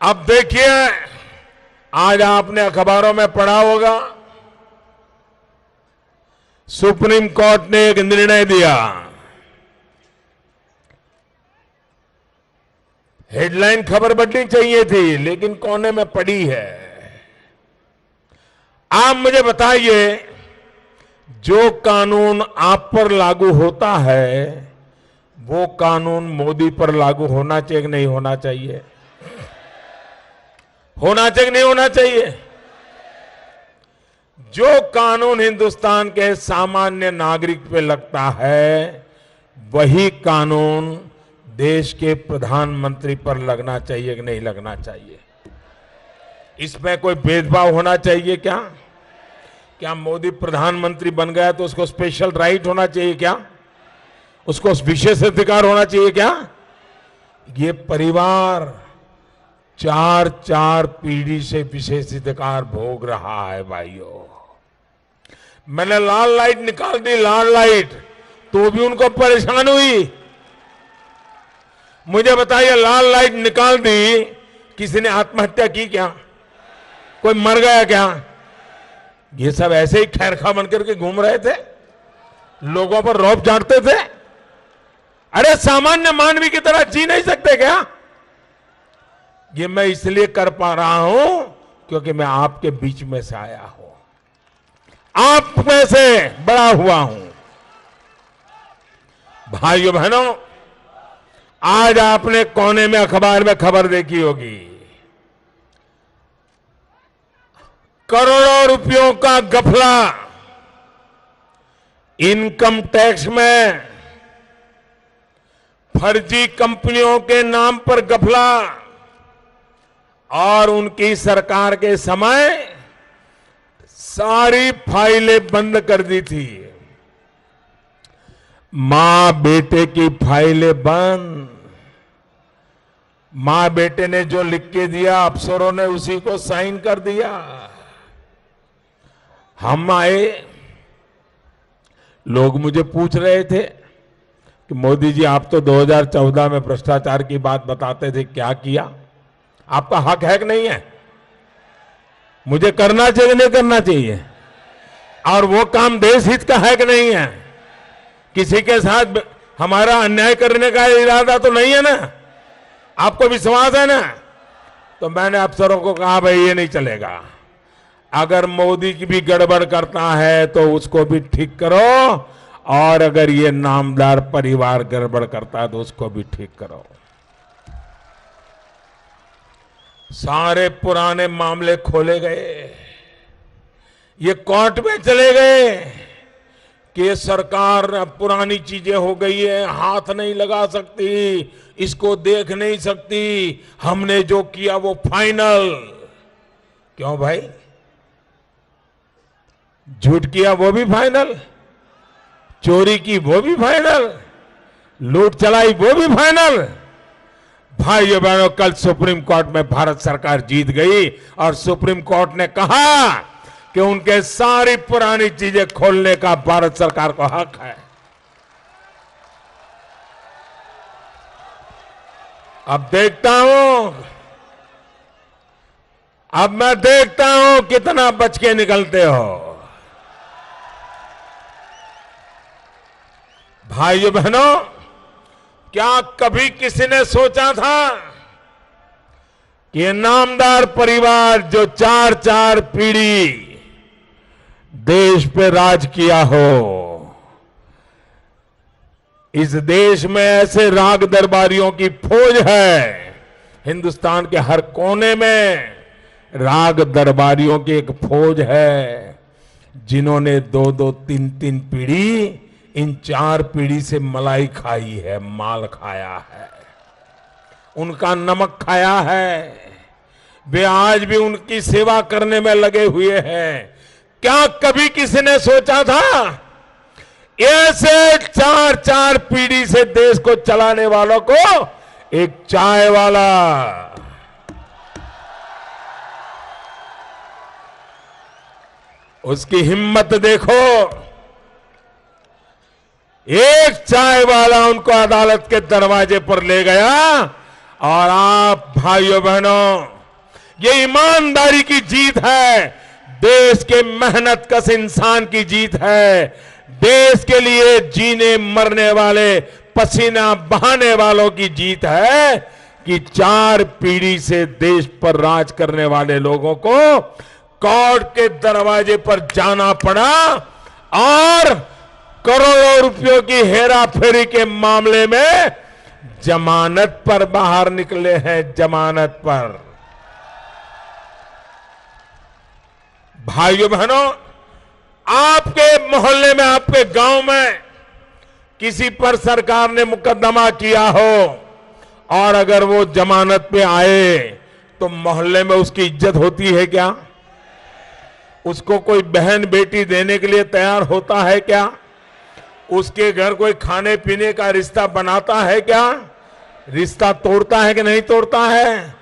अब देखिए, आज आपने अखबारों में पढ़ा होगा, सुप्रीम कोर्ट ने एक निर्णय दिया। हेडलाइन खबर बढ़नी चाहिए थी, लेकिन कोने में पड़ी है। आप मुझे बताइए, जो कानून आप पर लागू होता है वो कानून मोदी पर लागू होना चाहिए कि नहीं होना चाहिए? होना चाहिए कि नहीं होना चाहिए? जो कानून हिंदुस्तान के सामान्य नागरिक पे लगता है वही कानून देश के प्रधानमंत्री पर लगना चाहिए कि नहीं लगना चाहिए? इसमें कोई भेदभाव होना चाहिए क्या? क्या मोदी प्रधानमंत्री बन गया तो उसको स्पेशल राइट होना चाहिए क्या? उसको विशेष अधिकार होना चाहिए क्या? ये परिवार चार चार पीढ़ी से विशेष अधिकार भोग रहा है भाइयों। मैंने लाल लाइट निकाल दी, लाल लाइट, तो भी उनको परेशान हुई। मुझे बताइए, लाल लाइट निकाल दी, किसी ने आत्महत्या की क्या? कोई मर गया क्या? ये सब ऐसे ही खैरखा बनकर के घूम रहे थे, लोगों पर रौब झाड़ते थे। अरे सामान्य मानवी की तरह जी नहीं सकते क्या? ये मैं इसलिए कर पा रहा हूं क्योंकि मैं आपके बीच में से आया हूं, आप में से बड़ा हुआ हूं। भाइयों बहनों, आज आपने कोने में अखबार में खबर देखी होगी, करोड़ों रुपयों का घपला, इनकम टैक्स में फर्जी कंपनियों के नाम पर घपला, और उनकी सरकार के समय सारी फाइलें बंद कर दी थी। मां बेटे की फाइलें बंद, मां बेटे ने जो लिख के दिया अफसरों ने उसी को साइन कर दिया। हम आए, लोग मुझे पूछ रहे थे कि मोदी जी आप तो 2014 में भ्रष्टाचार की बात बताते थे, क्या किया? आपका हक है कि नहीं है? मुझे करना चाहिए नहीं करना चाहिए? और वो काम देश हित का है कि नहीं है? किसी के साथ हमारा अन्याय करने का इरादा तो नहीं है ना? आपको विश्वास है ना? तो मैंने अफसरों को कहा भाई ये नहीं चलेगा, अगर मोदी की भी गड़बड़ करता है तो उसको भी ठीक करो, और अगर ये नामदार परिवार गड़बड़ करता है तो उसको भी ठीक करो। सारे पुराने मामले खोले गए, ये कोर्ट में चले गए कि ये सरकार पुरानी चीजें हो गई है, हाथ नहीं लगा सकती, इसको देख नहीं सकती, हमने जो किया वो फाइनल। क्यों भाई? झूठ किया वो भी फाइनल, चोरी की वो भी फाइनल, लूट चलाई वो भी फाइनल। भाइयों बहनों, कल सुप्रीम कोर्ट में भारत सरकार जीत गई और सुप्रीम कोर्ट ने कहा कि उनके सारी पुरानी चीजें खोलने का भारत सरकार को हक है। अब मैं देखता हूं कितना बच के निकलते हो। भाइयों बहनों, क्या कभी किसी ने सोचा था कि ये नामदार परिवार जो चार चार पीढ़ी देश पे राज किया हो, इस देश में ऐसे राग दरबारियों की फौज है। हिंदुस्तान के हर कोने में राग दरबारियों की एक फौज है, जिन्होंने दो दो तीन तीन पीढ़ी, इन चार पीढ़ी से मलाई खाई है, माल खाया है, उनका नमक खाया है। वे आज भी उनकी सेवा करने में लगे हुए हैं। क्या कभी किसी ने सोचा था ऐसे चार चार पीढ़ी से देश को चलाने वालों को एक चाय वाला, उसकी हिम्मत देखो, एक चाय वाला उनको अदालत के दरवाजे पर ले गया, और आप भाइयों बहनों ये ईमानदारी की जीत है, देश के मेहनत कश इंसान की जीत है, देश के लिए जीने मरने वाले पसीना बहाने वालों की जीत है कि 4 पीढ़ी से देश पर राज करने वाले लोगों को कोर्ट के दरवाजे पर जाना पड़ा और करोड़ों रुपयों की हेरा फेरी के मामले में जमानत पर बाहर निकले हैं, जमानत पर। भाइयों बहनों, आपके मोहल्ले में, आपके गांव में किसी पर सरकार ने मुकदमा किया हो और अगर वो जमानत पे आए तो मोहल्ले में उसकी इज्जत होती है क्या? उसको कोई बहन बेटी देने के लिए तैयार होता है क्या? उसके घर कोई खाने पीने का रिश्ता बनाता है क्या? रिश्ता तोड़ता है कि नहीं तोड़ता है?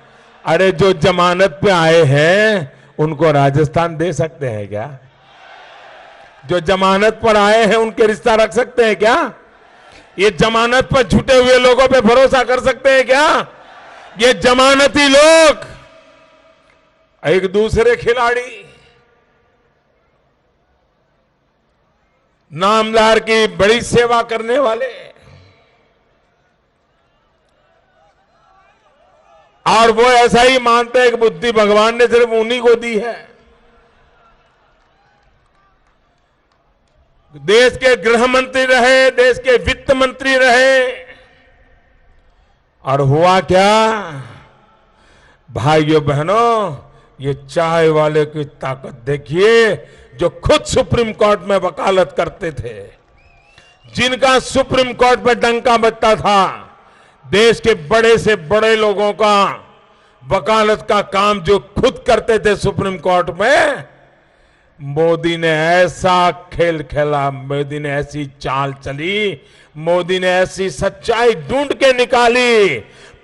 अरे जो जमानत पे आए हैं उनको राजस्थान दे सकते हैं क्या? जो जमानत पर आए हैं उनके रिश्ता रख सकते हैं क्या? ये जमानत पर छूटे हुए लोगों पे भरोसा कर सकते हैं क्या? ये जमानती लोग एक दूसरे खिलाड़ी, नामदार की बड़ी सेवा करने वाले, और वो ऐसा ही मानते हैं कि बुद्धि भगवान ने सिर्फ उन्हीं को दी है। देश के गृह मंत्री रहे, देश के वित्त मंत्री रहे, और हुआ क्या? भाइयों बहनों, ये चाय वाले की ताकत देखिए, जो खुद सुप्रीम कोर्ट में वकालत करते थे, जिनका सुप्रीम कोर्ट में डंका बजता था, देश के बड़े से बड़े लोगों का वकालत का काम जो खुद करते थे सुप्रीम कोर्ट में, मोदी ने ऐसा खेल खेला, मोदी ने ऐसी चाल चली, मोदी ने ऐसी सच्चाई ढूंढ के निकाली,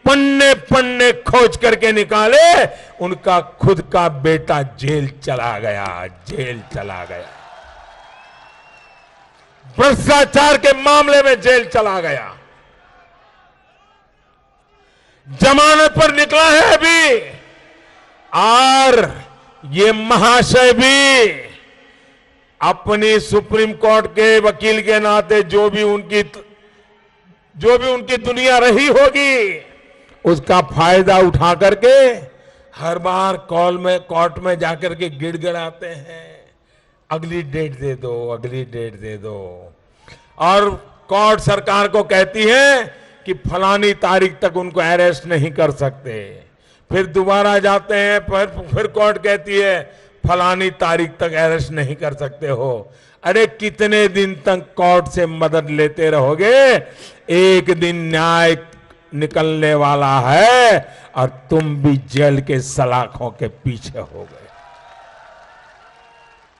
पन्ने पन्ने खोज करके निकाले, उनका खुद का बेटा जेल चला गया, जेल चला गया, भ्रष्टाचार के मामले में जेल चला गया, जमानत पर निकला है अभी। और ये महाशय भी अपनी सुप्रीम कोर्ट के वकील के नाते जो भी उनकी दुनिया रही होगी, उसका फायदा उठा करके हर बार कोर्ट में जाकर के गिड़गिड़ाते हैं, अगली डेट दे दो, अगली डेट दे दो। और कोर्ट सरकार को कहती है कि फलानी तारीख तक उनको अरेस्ट नहीं कर सकते, फिर दोबारा जाते हैं, फिर कोर्ट कहती है फलानी तारीख तक अरेस्ट नहीं कर सकते हो। अरे कितने दिन तक कोर्ट से मदद लेते रहोगे? एक दिन न्याय निकलने वाला है और तुम भी जेल के सलाखों के पीछे हो गए।